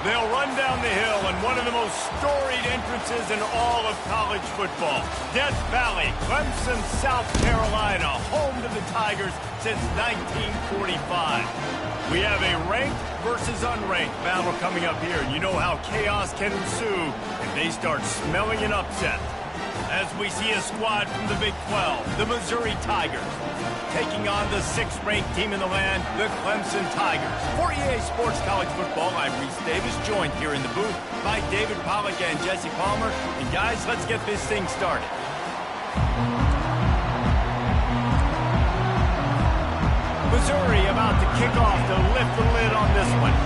They'll run down the hill in one of the most storied entrances in all of college football. Death Valley, Clemson, South Carolina, home to the Tigers since 1945. We have a ranked versus unranked battle coming up here. You know how chaos can ensue if they start smelling an upset. As we see a squad from the Big 12, the Missouri Tigers, taking on the 6th-ranked team in the land, the Clemson Tigers. For EA Sports College Football, I'm Reese Davis, joined here in the booth by David Pollack and Jesse Palmer. And guys, let's get this thing started. Missouri about to kick off to lift the lid on this one.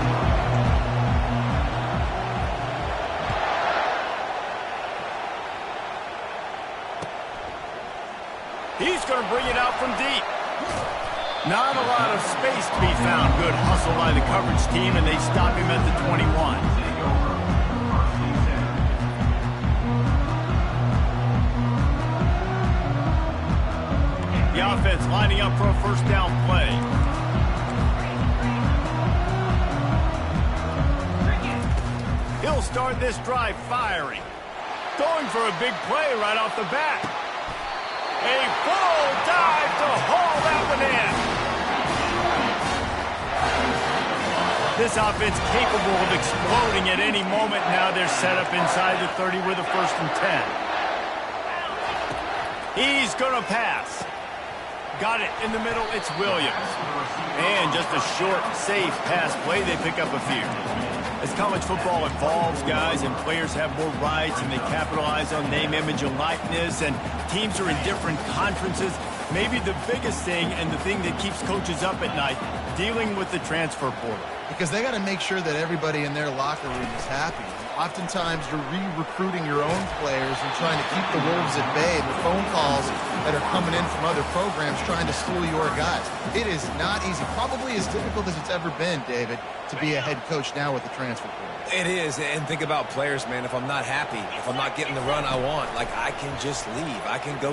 He's going to bring it out from deep. Not a lot of space to be found. Good hustle by the coverage team, and they stop him at the 21. The offense lining up for a first down play. He'll start this drive firing. Going for a big play right off the bat. A full dive to haul that one in. This offense capable of exploding at any moment. Now they're set up inside the 30 with a 1st and 10. He's going to pass. Got it in the middle. It's Williams. And just a short, safe pass play. They pick up a few. As college football evolves, guys, and players have more rights and they capitalize on name, image, and likeness, and teams are in different conferences, maybe the biggest thing and the thing that keeps coaches up at night, dealing with the transfer portal. Because they got to make sure that everybody in their locker room is happy. Oftentimes, you're re-recruiting your own players and trying to keep the wolves at bay. The phone calls that are coming in from other programs trying to steal your guys. It is not easy. Probably as difficult as it's ever been, David, to be a head coach now with the transfer portal. It is, and think about players, man. If I'm not happy, if I'm not getting the run I want, like, I can just leave. I can go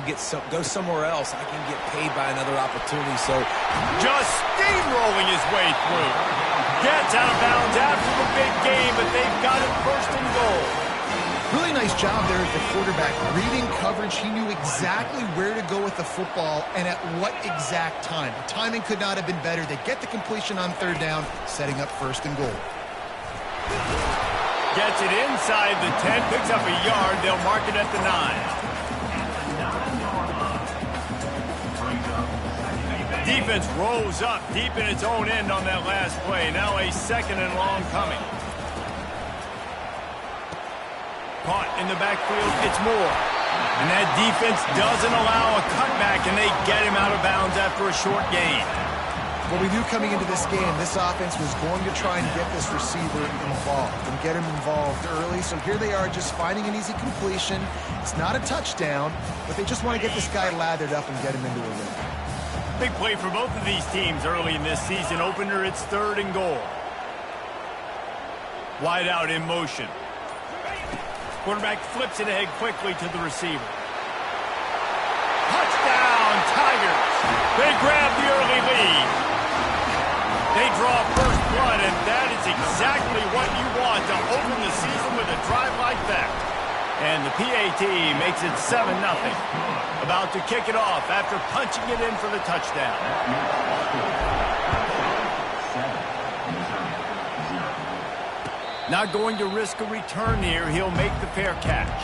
somewhere else. I can get paid by another opportunity. So just steamrolling his way through. Gets out of bounds after the big game, but they've got it 1st and goal. Really nice job there as the quarterback. Reading coverage, he knew exactly where to go with the football and at what exact time. The timing could not have been better. They get the completion on 3rd down, setting up 1st and goal. Gets it inside the 10, picks up a yard. They'll mark it at the 9. Defense rolls up deep in its own end on that last play. Now a 2nd and long coming. Caught in the backfield, it's Moore. And that defense doesn't allow a cutback, and they get him out of bounds after a short gain. What we knew coming into this game, this offense was going to try and get this receiver involved and get him involved early. So here they are just finding an easy completion. It's not a touchdown, but they just want to get this guy lathered up and get him into a rhythm. Big play for both of these teams early in this season opener. It's 3rd and goal. Wide out in motion. Quarterback flips it ahead quickly to the receiver. Touchdown, Tigers. They grab the early lead. They draw first blood, and that is exactly what you want to open the season with a drive like that. And the PAT makes it 7-0. About to kick it off after punching it in for the touchdown. Not going to risk a return here. He'll make the fair catch.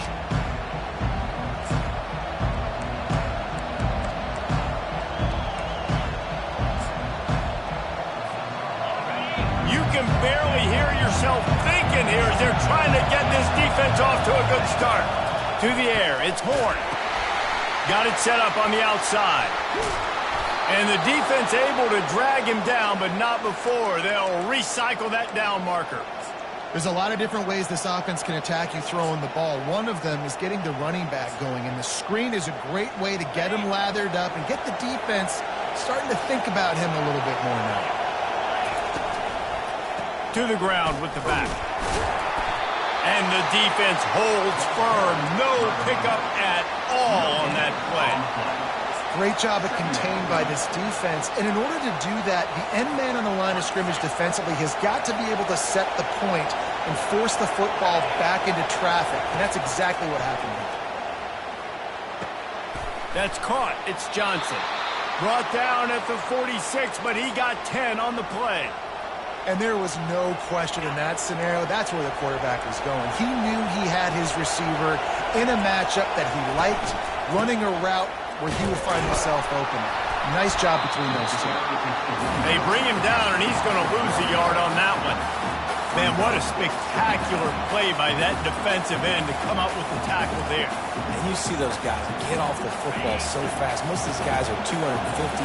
You can barely hear yourself thinking here as they're trying to get this defense off to a good start. To the air, it's Horn. Got it set up on the outside. And the defense able to drag him down, but not before. They'll recycle that down marker. There's a lot of different ways this offense can attack you throwing the ball. One of them is getting the running back going, and the screen is a great way to get him lathered up and get the defense starting to think about him a little bit more now. To the ground with the back. And the defense holds firm. No pickup at all on that play. Great job of contained by this defense. And in order to do that, the end man on the line of scrimmage defensively has got to be able to set the point and force the football back into traffic. And that's exactly what happened here. That's caught. It's Johnson. Brought down at the 46, but he got 10 on the play. And there was no question in that scenario. That's where the quarterback was going. He knew he had his receiver in a matchup that he liked, running a route where he would find himself open. Nice job between those two. They bring him down, and he's going to lose a yard on that one. Man, what a spectacular play by that defensive end to come up with the tackle there. And you see those guys get off the football so fast. Most of these guys are 250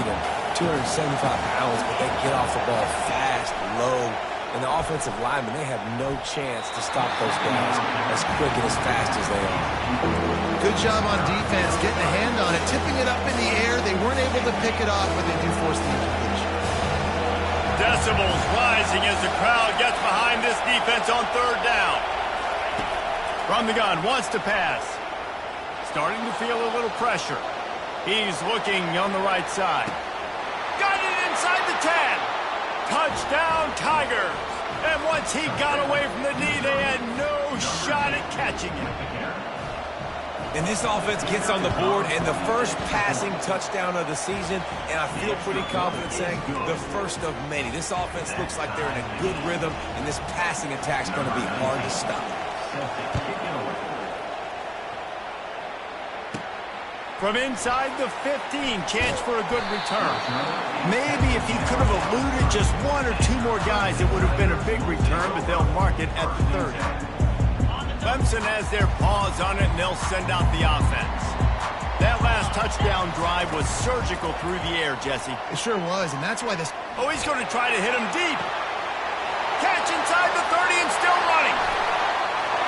to 275 pounds, but they get off the ball fast, low. And the offensive linemen, they have no chance to stop those guys as quick and as fast as they are. Good job on defense, getting a hand on it, tipping it up in the air. They weren't able to pick it off, but they do force the incompletion. Decibels rising as the crowd gets behind this defense on third down. From the gun, wants to pass. Starting to feel a little pressure. He's looking on the right side. Got it inside the 10. Touchdown, Tigers. And once he got away from the knee, they had no shot at catching him. And this offense gets on the board, and the first passing touchdown of the season, and I feel pretty confident saying the first of many. This offense looks like they're in a good rhythm, and this passing attack's going to be hard to stop. From inside the 15, chance for a good return. Maybe if he could have eluded just one or two more guys, it would have been a big return, but they'll mark it at the 30. Clemson has their paws on it, and they'll send out the offense. That last touchdown drive was surgical through the air, Jesse. It sure was, and that's why this... Oh, he's going to try to hit him deep. Catch inside the 30 and still running.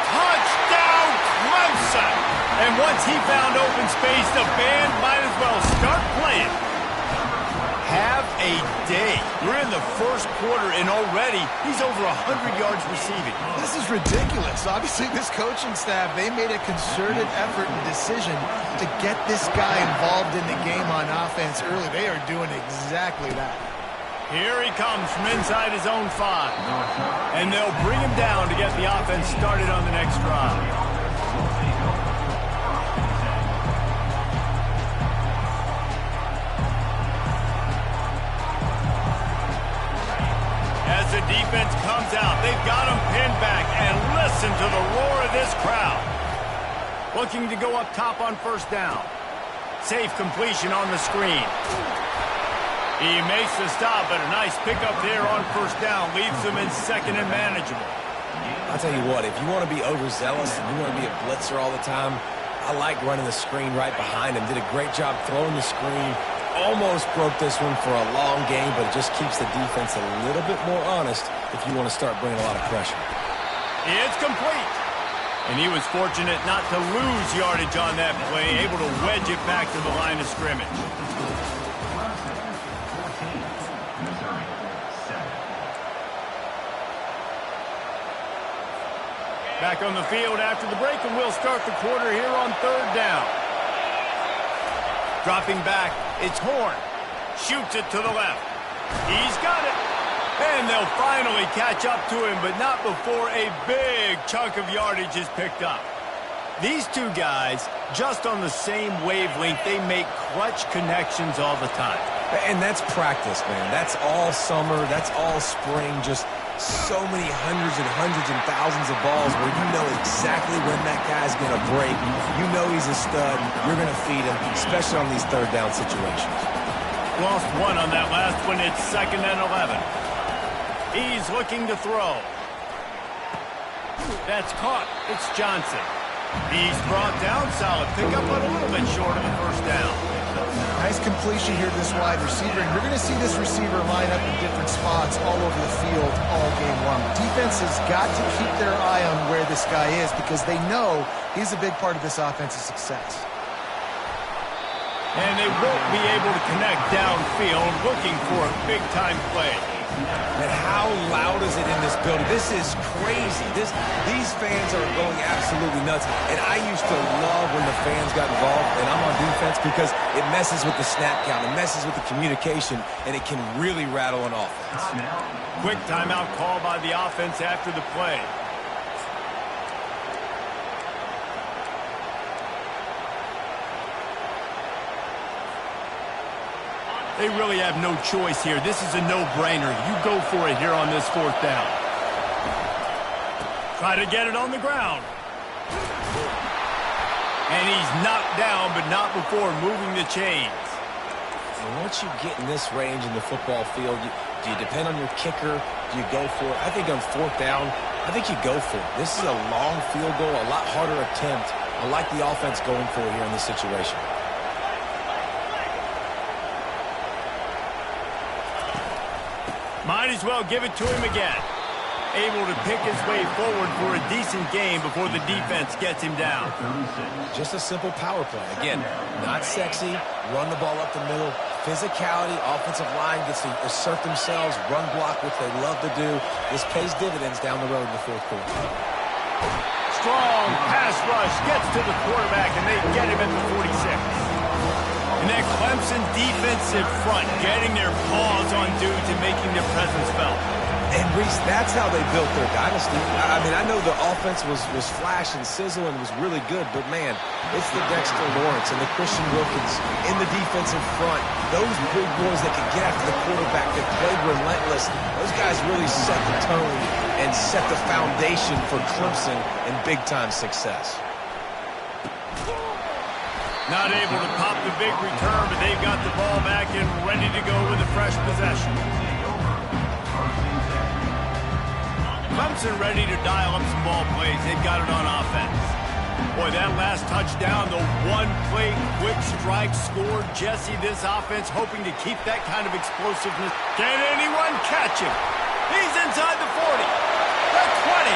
Touchdown, Clemson! And once he found open space, the band might as well start playing. Have a day. We're in the first quarter, and already he's over 100 yards receiving. This is ridiculous. Obviously, this coaching staff, they made a concerted effort and decision to get this guy involved in the game on offense early. They are doing exactly that. Here he comes from inside his own 5. And they'll bring him down to get the offense started on the next drive. As the defense comes out, they've got him pinned back, and listen to the roar of this crowd. Looking to go up top on first down. Safe completion on the screen. He makes the stop, but a nice pickup there on first down. Leaves them in second and manageable. I'll tell you what, if you want to be overzealous and you want to be a blitzer all the time, I like running the screen right behind him. Did a great job throwing the screen. Almost broke this one for a long game, but it just keeps the defense a little bit more honest if you want to start bringing a lot of pressure. It's complete. And he was fortunate not to lose yardage on that play, able to wedge it back to the line of scrimmage. Back on the field after the break, and we'll start the quarter here on third down. Dropping back, it's Horn. Shoots it to the left. He's got it. And they'll finally catch up to him, but not before a big chunk of yardage is picked up. These two guys, just on the same wavelength, they make clutch connections all the time. And that's practice, man. That's all summer. That's all spring. Just so many hundreds and thousands of balls where you know exactly when that guy's going to break. You know he's a stud. You're going to feed him, especially on these third down situations. Lost one on that last one. It's second and 11. He's looking to throw. That's caught. It's Johnson. He's brought down. Solid pickup, but a little bit short of the first down. Nice completion here to this wide receiver, and you're going to see this receiver line up in different spots all over the field all game long. Defense has got to keep their eye on where this guy is because they know he's a big part of this offense's success. And they won't be able to connect downfield, looking for a big-time play. And how loud is it in this building? This is crazy. These fans are going absolutely nuts. And I used to love when the fans got involved, and I'm on defense because it messes with the snap count. It messes with the communication, and it can really rattle an offense. Quick timeout call by the offense after the play. They really have no choice here. This is a no-brainer. You go for it here on this 4th down. Try to get it on the ground. And he's knocked down, but not before moving the chains. And once you get in this range in the football field, do you depend on your kicker? Do you go for it? I think on 4th down, I think you go for it. This is a long field goal, a lot harder attempt. I like the offense going for it here in this situation. Might as well give it to him again. Able to pick his way forward for a decent game before the defense gets him down. Just a simple power play. Again, not sexy, run the ball up the middle. Physicality, offensive line gets to assert themselves, run block, which they love to do. This pays dividends down the road in the 4th quarter. Strong pass rush gets to the quarterback, and they get him at the 46. And that Clemson defensive front getting their paws on dudes and making their presence felt. And, Reese, that's how they built their dynasty. I mean, I know the offense was flash and sizzle and was really good, but, man, it's the Dexter Lawrence and the Christian Wilkins in the defensive front. Those big boys that can get after the quarterback, that played relentless, those guys really set the tone and set the foundation for Clemson and big-time success. Not able to pop the big return, but they've got the ball back and ready to go with a fresh possession. Clemson ready to dial up some ball plays. They've got it on offense. Boy, that last touchdown, the one-play quick strike scored. Jesse, this offense hoping to keep that kind of explosiveness. Can anyone catch him? He's inside the 40, the 20.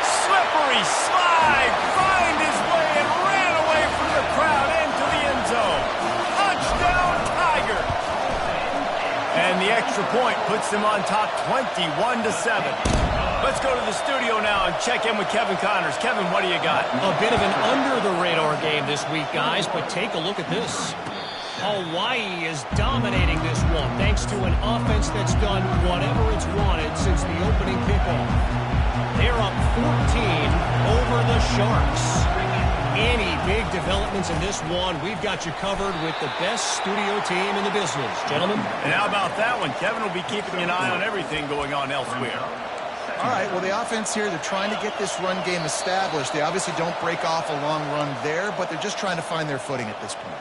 Slippery slide, find his way and ran away from the crowd into the end zone. Touchdown, Tiger. And the extra point puts them on top 21-7. Let's go to the studio now and check in with Kevin Connors. Kevin, what do you got? A bit of an under-the-radar game this week, guys, but take a look at this. Hawaii is dominating this one thanks to an offense that's done whatever it's wanted since the opening kickoff. They're up 14 over the Sharks. Any big developments in this one, we've got you covered with the best studio team in the business. Gentlemen? And how about that one? Kevin will be keeping an eye on everything going on elsewhere. All right, well, the offense here, they're trying to get this run game established. They obviously don't break off a long run there, but they're just trying to find their footing at this point.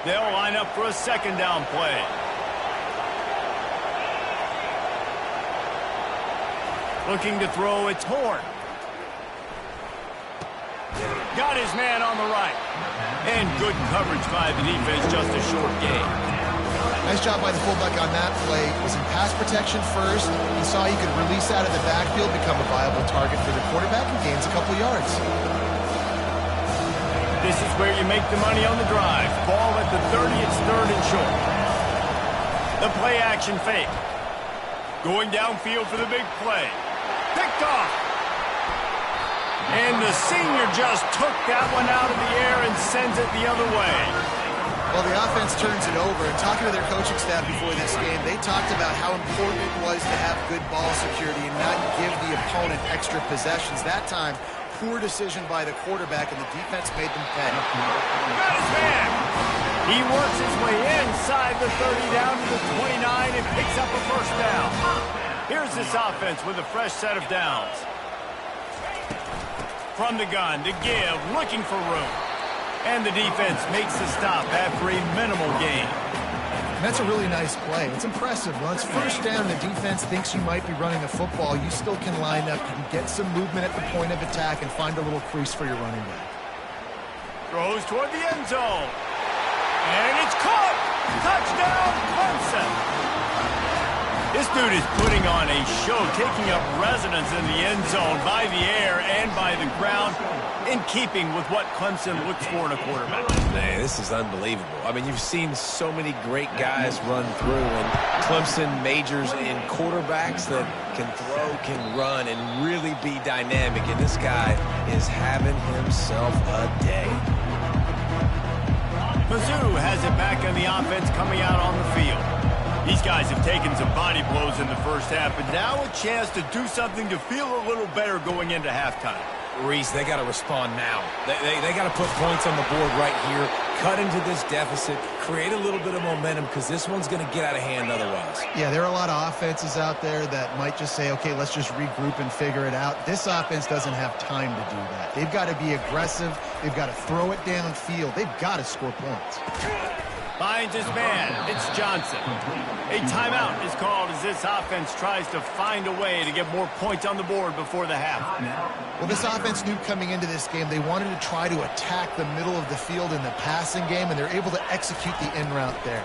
They'll line up for a 2nd down play. Looking to throw, it's Horn. Got his man on the right. And good coverage by the defense, just a short gain. Nice job by the fullback on that play. Was in pass protection first. He saw he could release out of the backfield, become a viable target for the quarterback, and gains a couple yards. This is where you make the money on the drive. Ball at the 30, it's 3rd and short. The play action fake. Going downfield for the big play. Picked off. And the senior just took that one out of the air and sends it the other way. Well, the offense turns it over. And talking to their coaching staff before this game, they talked about how important it was to have good ball security and not give the opponent extra possessions. That time, poor decision by the quarterback, and the defense made them pay. Got his man. He works his way inside the 30 down to the 29 and picks up a 1st down. Here's this offense with a fresh set of downs. From the gun to give, looking for room. And the defense makes the stop after a minimal gain. That's a really nice play. It's impressive. Well, it's 1st down. The defense thinks you might be running the football. You still can line up. You can get some movement at the point of attack and find a little crease for your running back. Throws toward the end zone. And it's caught. Touchdown, Clemson. This dude is putting on a show, taking up residence in the end zone by the air and by the ground, in keeping with what Clemson looks for in a quarterback. Man, this is unbelievable. I mean, you've seen so many great guys run through, and Clemson majors in quarterbacks that can throw, can run, and really be dynamic. And this guy is having himself a day. Mizzou has it back on the offense coming out on the field. These guys have taken some body blows in the first half, but now a chance to do something to feel a little better going into halftime. Reese, they got to respond now. They got to put points on the board right here, cut into this deficit, create a little bit of momentum, because this one's going to get out of hand otherwise. Yeah, there are a lot of offenses out there that might just say, okay, let's just regroup and figure it out. This offense doesn't have time to do that. They've got to be aggressive. They've got to throw it downfield. They've got to score points. Finds his man. It's Johnson. A timeout is called as this offense tries to find a way to get more points on the board before the half. Well, this offense knew coming into this game they wanted to try to attack the middle of the field in the passing game, and they're able to execute the in route there.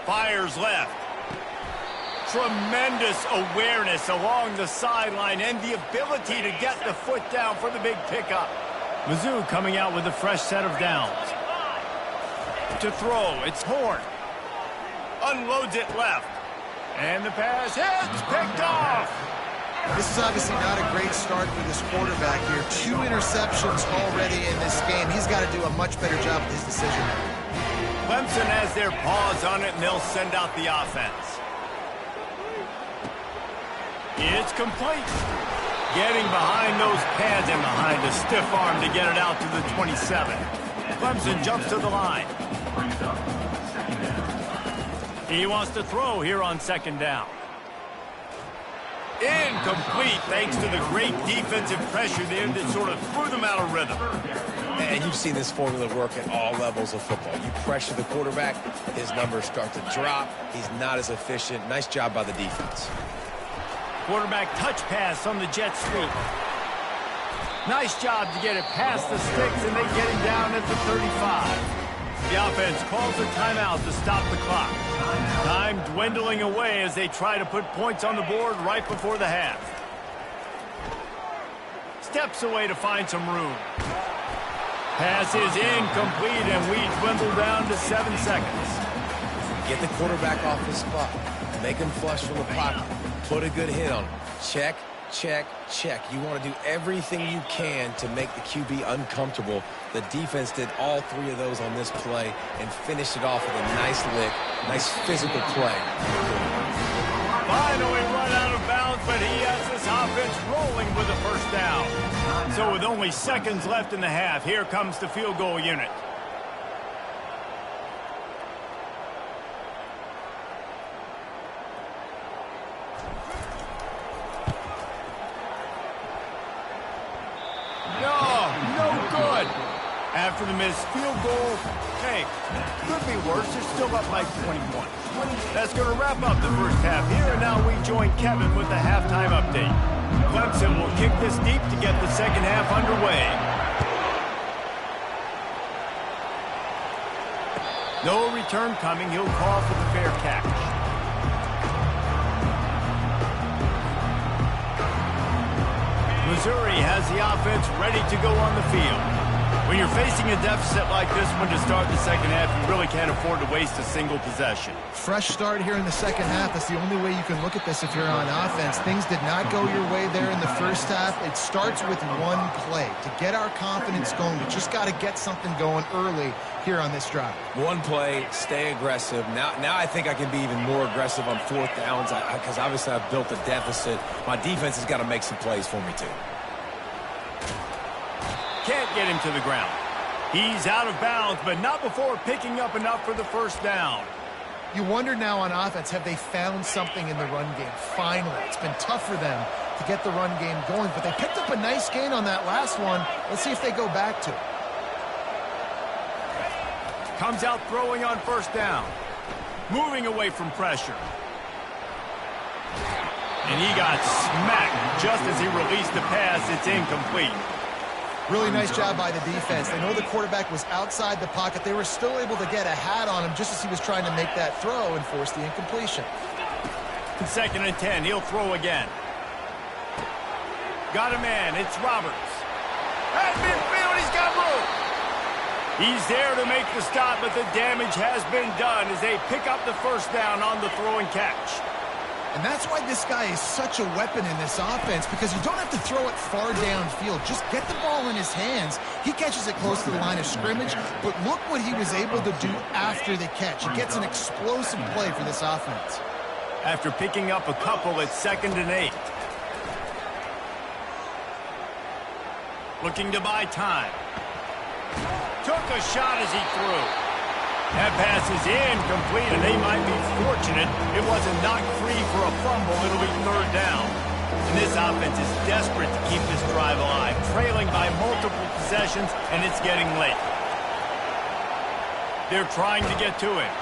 Fires left. Tremendous awareness along the sideline and the ability to get the foot down for the big pickup. Mizzou coming out with a fresh set of downs. To throw, it's Horn. Unloads it left. And the pass hits, picked off. This is obviously not a great start for this quarterback here. 2 interceptions already in this game. He's got to do a much better job with his decision. Clemson has their paws on it, and they'll send out the offense. It's complete. Getting behind those pads and behind a stiff arm to get it out to the 27. Clemson jumps to the line. He wants to throw here on second down. Incomplete thanks to the great defensive pressure there that sort of threw them out of rhythm. And you've seen this formula work at all levels of football. You pressure the quarterback, his numbers start to drop. He's not as efficient. Nice job by the defense. Quarterback touch pass on the jet sweep. Nice job to get it past the sticks, and they get him down at the 35. The offense calls a timeout to stop the clock. Time dwindling away as they try to put points on the board right before the half. Steps away to find some room. Pass is incomplete, and we dwindle down to 7 seconds. Get the quarterback off his spot. Make him flush from the pocket. Put a good hit on him. Check, check, check. You want to do everything you can to make the QB uncomfortable. The defense did all 3 of those on this play and finished it off with a nice lick, nice physical play. Finally run out of bounds, but he has this offense rolling with a first down. So with only seconds left in the half, here comes the field goal unit. After the missed field goal, hey, could be worse. They're still up by 21. That's going to wrap up the first half here, and now we join Kevin with the halftime update. Clemson will kick this deep to get the second half underway. No return coming. He'll call for the fair catch. Missouri has the offense ready to go on the field. When you're facing a deficit like this one to start the second half, you really can't afford to waste a single possession. Fresh start here in the second half. That's the only way you can look at this if you're on offense. Things did not go your way there in the first half. It starts with one play. To get our confidence going, we just got to get something going early here on this drive. One play, stay aggressive. Now I think I can be even more aggressive on 4th downs because obviously I've built a deficit. My defense has got to make some plays for me too. Can't get him to the ground. He's out of bounds, but not before picking up enough for the first down. You wonder now on offense, have they found something in the run game? Finally, it's been tough for them to get the run game going, but they picked up a nice gain on that last one. Let's see if they go back to it. Comes out throwing on first down. Moving away from pressure. And he got smacked just as he released the pass. It's incomplete. Really nice job by the defense. They know the quarterback was outside the pocket. They were still able to get a hat on him just as he was trying to make that throw and force the incompletion. 2nd and 10. He'll throw again. Got a man. It's Roberts. At midfield, he's got room. He's there to make the stop, but the damage has been done as they pick up the first down on the throw and catch. And that's why this guy is such a weapon in this offense, because you don't have to throw it far downfield. Just get the ball in his hands. He catches it close to the line of scrimmage, but look what he was able to do after the catch. He gets an explosive play for this offense. After picking up a couple, it's 2nd and 8. Looking to buy time. Took a shot as he threw. That pass is incomplete, and they might be fortunate it wasn't knocked free for a fumble. It'll be 3rd down. And this offense is desperate to keep this drive alive, trailing by multiple possessions, and it's getting late. They're trying to get to him.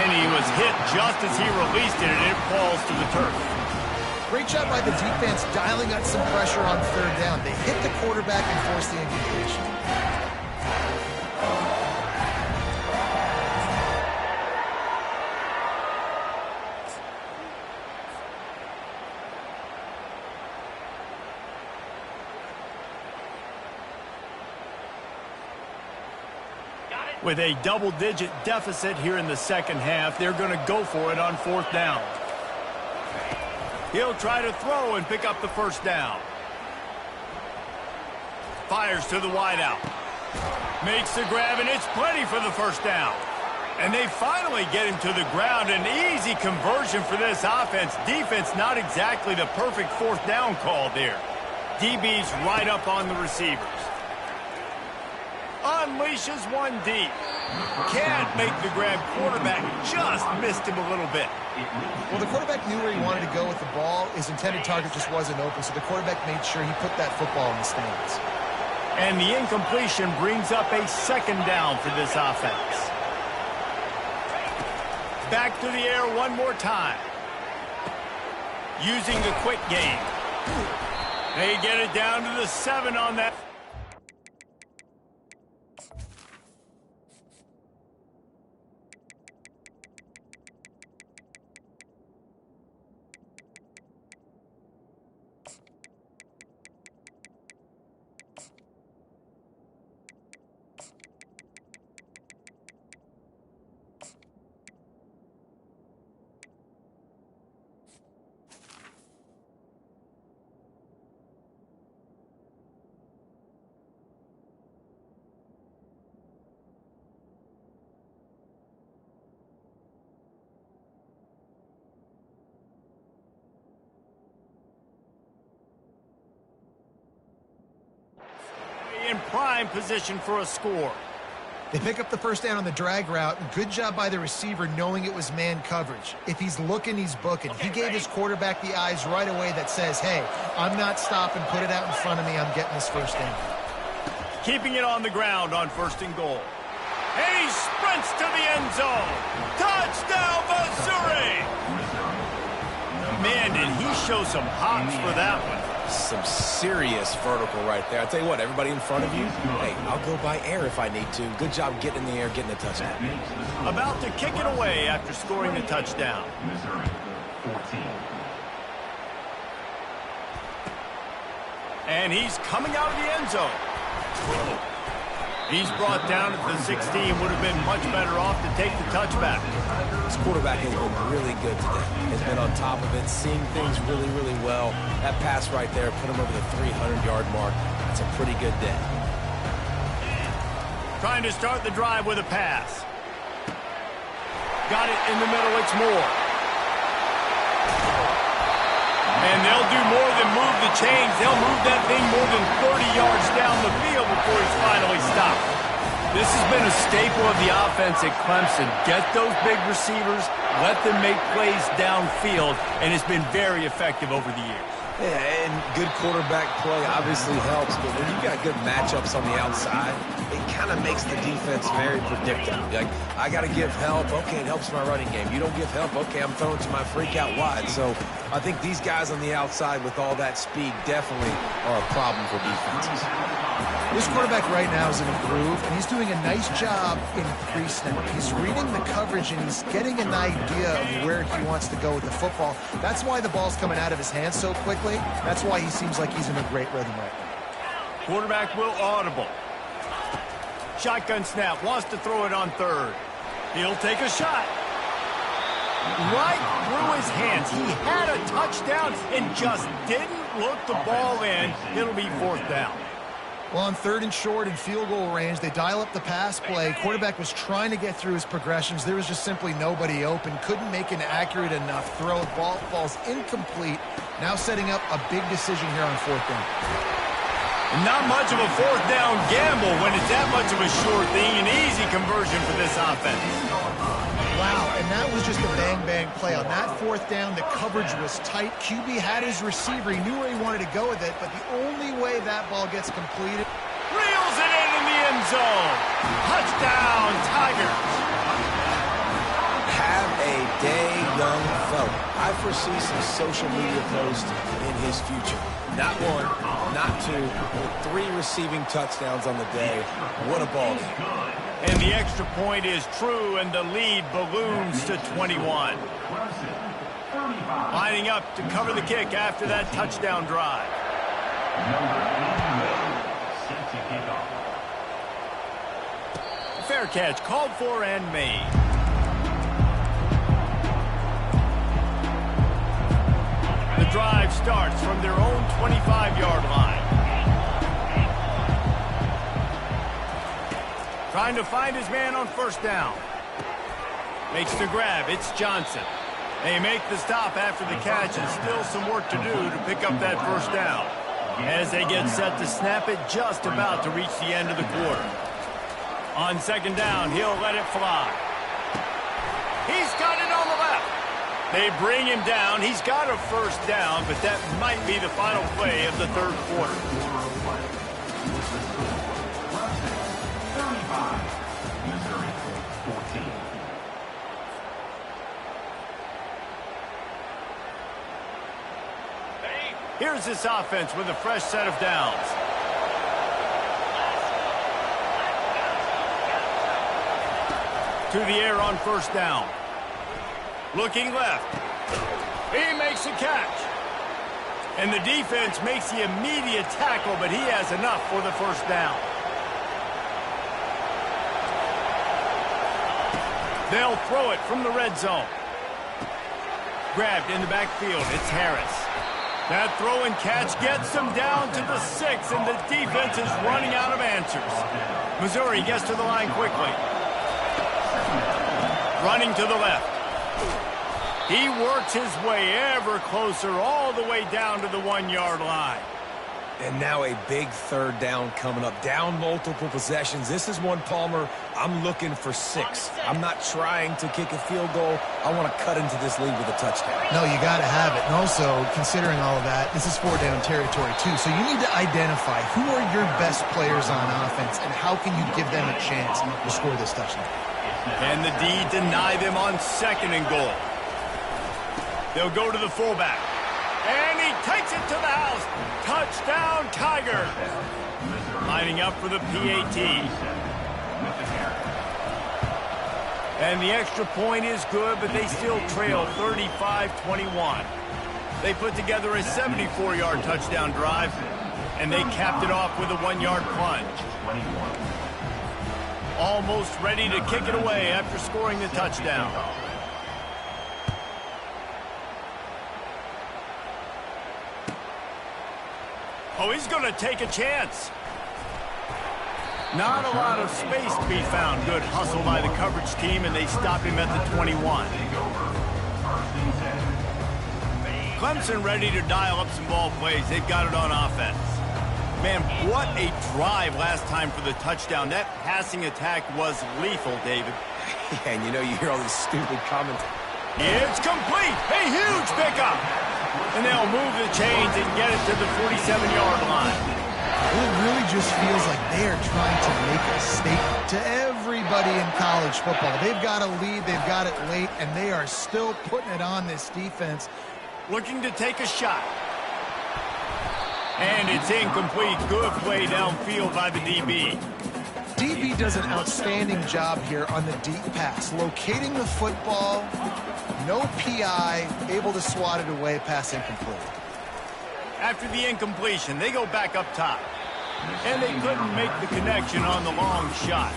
And he was hit just as he released it, and it falls to the turf. Great job by the defense dialing up some pressure on 3rd down. They hit the quarterback and forced the incompletion. With a double-digit deficit here in the 2nd half, they're going to go for it on 4th down. He'll try to throw and pick up the 1st down. Fires to the wideout. Makes the grab, and it's plenty for the 1st down. And they finally get him to the ground. An easy conversion for this offense. Defense not exactly the perfect 4th down call there. DB's right up on the receivers. Unleashes one deep. Can't make the grab. Quarterback just missed him a little bit. Well, the quarterback knew where he wanted to go with the ball. His intended target just wasn't open, so the quarterback made sure he put that football in the stands. And the incompletion brings up a 2nd down for this offense. Back to the air one more time. Using the quick game. They get it down to the 7 on that. In prime position for a score. They pick up the 1st down on the drag route. Good job by the receiver knowing it was man coverage. If he's looking, he's booking. He gave his quarterback the eyes right away that says, hey, I'm not stopping. Put it out in front of me. I'm getting this 1st down. Keeping it on the ground on 1st and goal. And he sprints to the end zone. Touchdown, Missouri! Man, did he show some hops for that one. Some serious vertical right there. I'll tell you what, everybody in front of you, hey, I'll go by air if I need to. Good job getting in the air, getting a touchdown. About to kick it away after scoring the touchdown. And he's coming out of the end zone. He's brought down at the 16. Would have been much better off to take the touchback. This quarterback has been really good today. Has been on top of it, seeing things really, really well. That pass right there put him over the 300-yard mark. That's a pretty good day. Trying to start the drive with a pass. Got it in the middle. It's Moore. And they'll do more than move the chains. They'll move that thing more than 30 yards down the field before he's finally stopped. This has been a staple of the offense at Clemson. Get those big receivers, let them make plays downfield, and it's been very effective over the years. Yeah, and good quarterback play obviously helps, but when you've got good matchups on the outside, it kind of makes the defense very predictable. Like, I got to give help. Okay, it helps my running game. You don't give help. Okay, I'm throwing to my freak out wide. So I think these guys on the outside with all that speed definitely are a problem for defenses. This quarterback right now is in a groove, and he's doing a nice job in pre-snap. He's reading the coverage, and he's getting an idea of where he wants to go with the football. That's why the ball's coming out of his hands so quickly. That's why he seems like he's in a great rhythm right now. Quarterback will audible. Shotgun snap, wants to throw it on 3rd. He'll take a shot. right through his hands. He had a touchdown and just didn't look the ball in. It'll be 4th down. Well, on 3rd and short and field goal range, they dial up the pass play. Quarterback was trying to get through his progressions. There was just simply nobody open. Couldn't make an accurate enough throw. The ball falls incomplete. Now setting up a big decision here on 4th down. Not much of a 4th down gamble when it's that much of a sure thing. An easy conversion for this offense. Wow, and that was just a bang-bang play. On that 4th down, the coverage was tight. QB had his receiver. He knew where he wanted to go with it, but the only way that ball gets completed... Reels it in the end zone. Touchdown, Tigers. Have a day, young fella. I foresee some social media posts in his future. Not 1, not 2, but 3 receiving touchdowns on the day. What a ball game. And the extra point is true, and the lead balloons to 21. Lining up to cover the kick after that touchdown drive. Fair catch, called for and made. The drive starts from their own 25-yard line. Trying to find his man on 1st down. Makes the grab. It's Johnson. They make the stop after the catch, and still some work to do to pick up that 1st down. As they get set to snap it, just about to reach the end of the quarter. On 2nd down, he'll let it fly. He's got it on the left. They bring him down. He's got a 1st down, but that might be the final play of the 3rd quarter. Here's this offense with a fresh set of downs. To the air on 1st down. Looking left. He makes a catch. And the defense makes the immediate tackle, but he has enough for the 1st down. They'll throw it from the red zone. Grabbed in the backfield. It's Harris. That throw and catch gets them down to the 6, and the defense is running out of answers. Missouri gets to the line quickly. Running to the left. He works his way ever closer all the way down to the 1-yard line. And now a big 3rd down coming up. Down multiple possessions. This is one, Palmer, I'm looking for 6. I'm not trying to kick a field goal. I want to cut into this lead with a touchdown. No, you got to have it. And also, considering all of that, this is 4-down territory, too. So you need to identify who are your best players on offense and how can you give them a chance to score this touchdown. And the D deny them on 2nd and goal. They'll go to the fullback. And he takes it to the house. Touchdown, Tigers. Lining up for the PAT. And the extra point is good, but they still trail 35-21. They put together a 74-yard touchdown drive, and they capped it off with a 1-yard plunge. Almost ready to kick it away after scoring the touchdown. Oh, he's going to take a chance. Not a lot of space to be found. Good hustle by the coverage team, and they stop him at the 21. Clemson ready to dial up some ball plays. They've got it on offense. Man, what a drive last time for the touchdown. That passing attack was lethal, David. And you know, you hear all these stupid comments. It's complete. A huge pickup. And they'll move the chains and get it to the 47-yard line. It really just feels like they are trying to make a statement to everybody in college football. They've got a lead, they've got it late, and they are still putting it on this defense. Looking to take a shot. And it's incomplete. Good play downfield by the DB. DB does an outstanding job here on the deep pass. Locating the football, no PI, able to swat it away, pass incomplete. After the incompletion, they go back up top. and they couldn't make the connection on the long shot.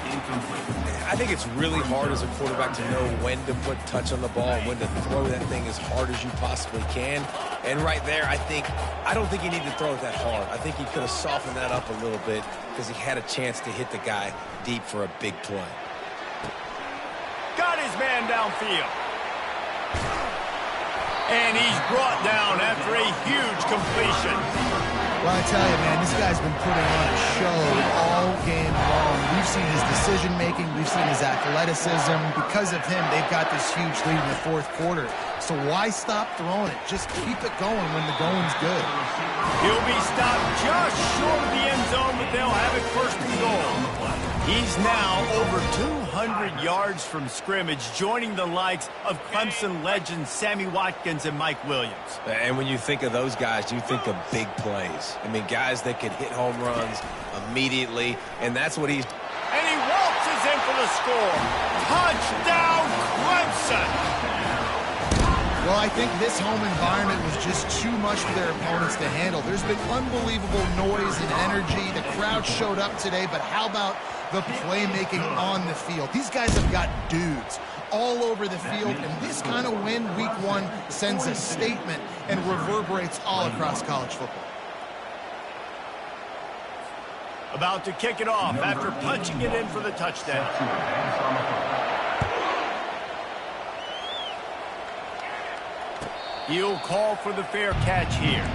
I think it's really hard as a quarterback to know when to put touch on the ball and when to throw that thing as hard as you possibly can. And right there, I don't think he needed to throw it that hard. I think he could have softened that up a little bit because he had a chance to hit the guy deep for a big play. Got his man downfield. And he's brought down after a huge completion. Well, I tell you, man, this guy's been putting on a show all game long. We've seen his decision-making. We've seen his athleticism. Because of him, they've got this huge lead in the fourth quarter. So why stop throwing it? Just keep it going when the going's good. He'll be stopped just short of the end zone, but they'll have it first and goal. He's now over 200 yards from scrimmage, joining the likes of Clemson legends Sammy Watkins and Mike Williams. And when you think of those guys, you think of big plays. I mean, guys that could hit home runs immediately, and that's what he's... And he waltzes in for the score. Touchdown, Clemson! Well, I think this home environment was just too much for their opponents to handle. There's been unbelievable noise and energy. The crowd showed up today, but how about the playmaking on the field? These guys have got dudes all over the field, and this kind of win week one sends a statement and reverberates all across college football. About to kick it off after punching it in for the touchdown. He'll call for the fair catch here.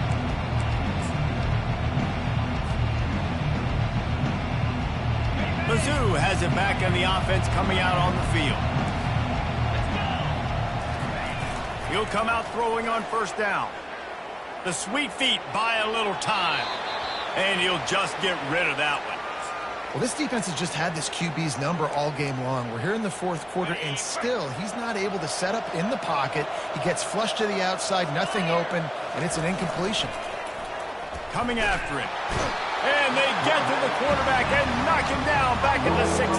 Mizzou has it back on the offense coming out on the field. He'll come out throwing on first down. The sweet feet buy a little time. And he'll just get rid of that one. Well, this defense has just had this QB's number all game long. We're here in the fourth quarter, and still, he's not able to set up in the pocket. He gets flushed to the outside, nothing open, and it's an incompletion. Coming after it. And they get to the quarterback and knock him down back at the 16.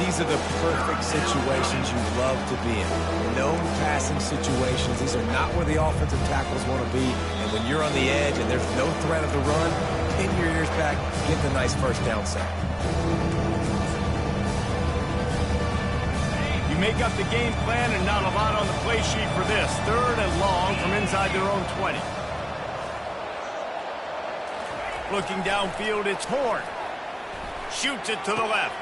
These are the perfect situations you love to be in. No passing situations. These are not where the offensive tackles want to be. And when you're on the edge and there's no threat of the run, pin your ears back, get the nice first down sack. You make up the game plan and not a lot on the play sheet for this. Third and long from inside their own 20. Looking downfield, it's Horn. Shoots it to the left.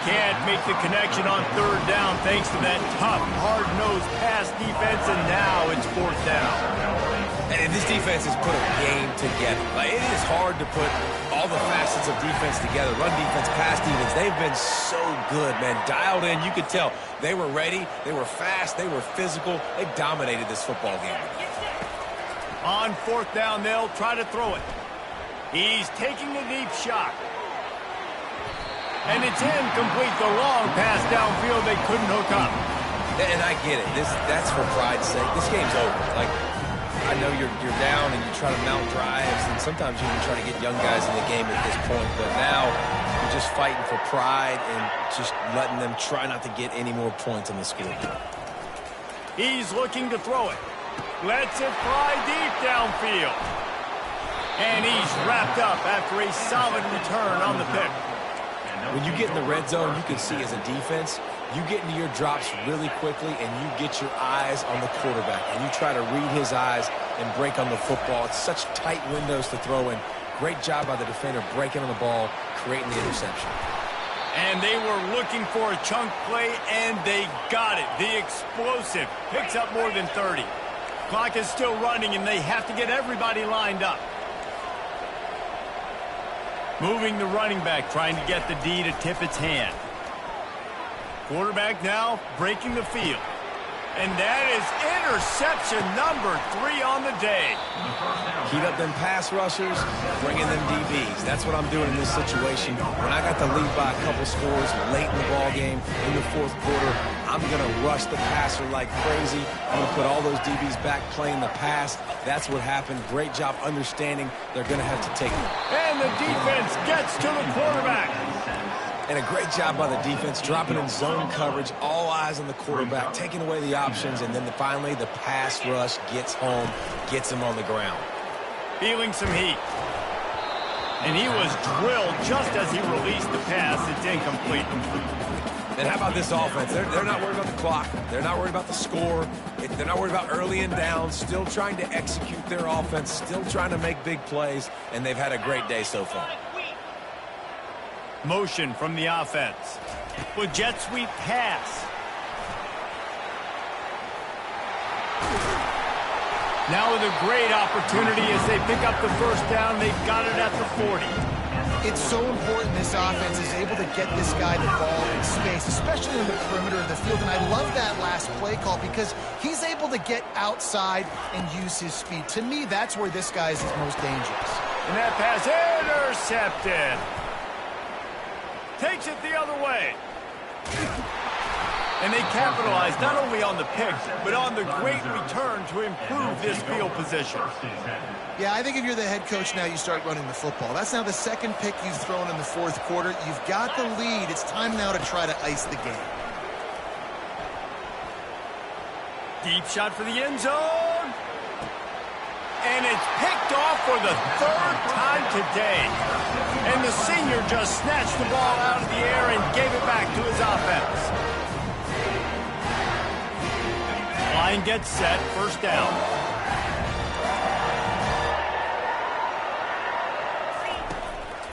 Can't make the connection on third down thanks to that tough, hard-nosed pass defense, and now it's fourth down. And this defense has put a game together. Like, it is hard to put all the facets of defense together. Run defense, pass defense. They've been so good, man. Dialed in. You could tell they were ready. They were fast. They were physical. They dominated this football game. On fourth down, they'll try to throw it. He's taking a deep shot. And it's incomplete. The long pass downfield they couldn't hook up. And I get it. That's for pride's sake. This game's over. Like, I know you're down and you try to mount drives, and sometimes you even try to get young guys in the game at this point. But now you're just fighting for pride and just letting them try not to get any more points on the scoreboard. He's looking to throw it. Lets it fly deep downfield. And he's wrapped up after a solid return on the pick. When you get in the red zone, you can see as a defense, you get into your drops really quickly and you get your eyes on the quarterback and you try to read his eyes and break on the football. It's such tight windows to throw in. Great job by the defender breaking on the ball, creating the interception. And they were looking for a chunk play, and they got it. The explosive picks up more than 30. Clock is still running, and they have to get everybody lined up. Moving the running back, trying to get the D to tip its hand. Quarterback now breaking the field. And that is interception number 3 on the day. Heat up them pass rushers, bring in them DBs. That's what I'm doing in this situation. When I got the lead by a couple scores late in the ball game, in the fourth quarter, I'm going to rush the passer like crazy. I'm going to put all those DBs back playing the pass. That's what happened. Great job understanding they're going to have to take it. And the defense gets to the quarterback. And a great job by the defense, dropping in zone coverage, all eyes on the quarterback, taking away the options, and then finally the pass rush gets home, gets him on the ground. Feeling some heat. And he was drilled just as he released the pass. It's incomplete. And how about this offense? They're not worried about the clock. They're not worried about the score. They're not worried about early and down. Still trying to execute their offense. Still trying to make big plays. And they've had a great day so far. Motion from the offense. With jet sweep pass. Now with a great opportunity as they pick up the first down. They've got it at the 40. It's so important this offense is able to get this guy the ball in space, especially in the perimeter of the field. And I love that last play call because he's able to get outside and use his speed. To me, that's where this guy is his most dangerous. And that pass intercepted. Takes it the other way. And they capitalize not only on the pick, but on the great return to improve this field position. Yeah, I think if you're the head coach now, you start running the football. That's now the second pick you've thrown in the fourth quarter. You've got the lead. It's time now to try to ice the game. Deep shot for the end zone. And it's picked off for the third time today. And the senior just snatched the ball out of the air and gave it back to his offense. Line gets set, first down.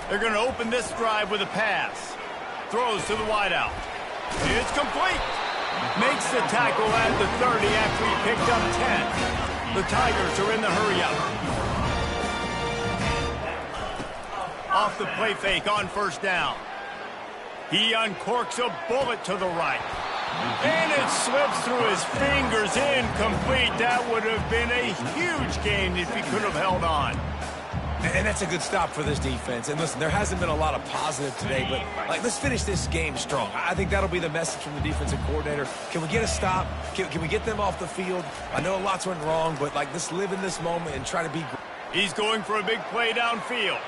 They're going to open this drive with a pass. Throws to the wideout. It's complete. Makes the tackle at the 30 after he picked up 10. The Tigers are in the hurry-up. Off the play fake on first down. He uncorks a bullet to the right. And it slips through his fingers, incomplete. That would have been a huge gain if he could have held on. And that's a good stop for this defense. And listen, there hasn't been a lot of positive today, but let's finish this game strong. I think that'll be the message from the defensive coordinator. Can we get a stop? Can we get them off the field? I know lots went wrong, but let's live in this moment and try to be. He's going for a big play downfield.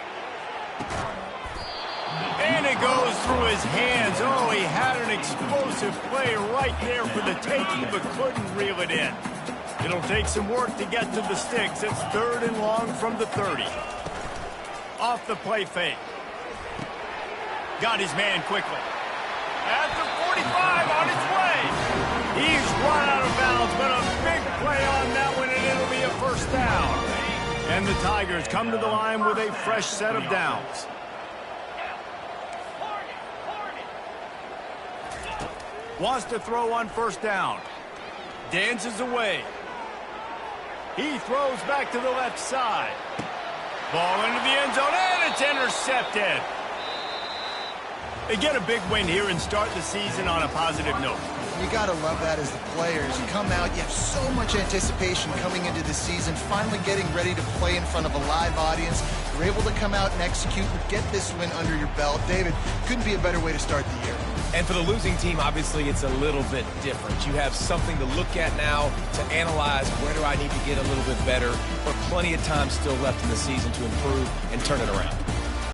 And it goes through his hands. Oh, he had an explosive play right there for the taking, but couldn't reel it in. It'll take some work to get to the sticks. It's third and long from the 30. Off the play fake. Got his man quickly. At the 45 on his way. He's run out of bounds, but a big play on that one, and it'll be a first down. And the Tigers come to the line with a fresh set of downs. Wants to throw on first down. Dances away. He throws back to the left side. Ball into the end zone, and it's intercepted. They get a big win here and start the season on a positive note. You got to love that as the players. You come out, you have so much anticipation coming into the season, finally getting ready to play in front of a live audience. You're able to come out and execute and get this win under your belt. David, couldn't be a better way to start the year. And for the losing team, obviously, it's a little bit different. You have something to look at now to analyze where do I need to get a little bit better, but plenty of time still left in the season to improve and turn it around.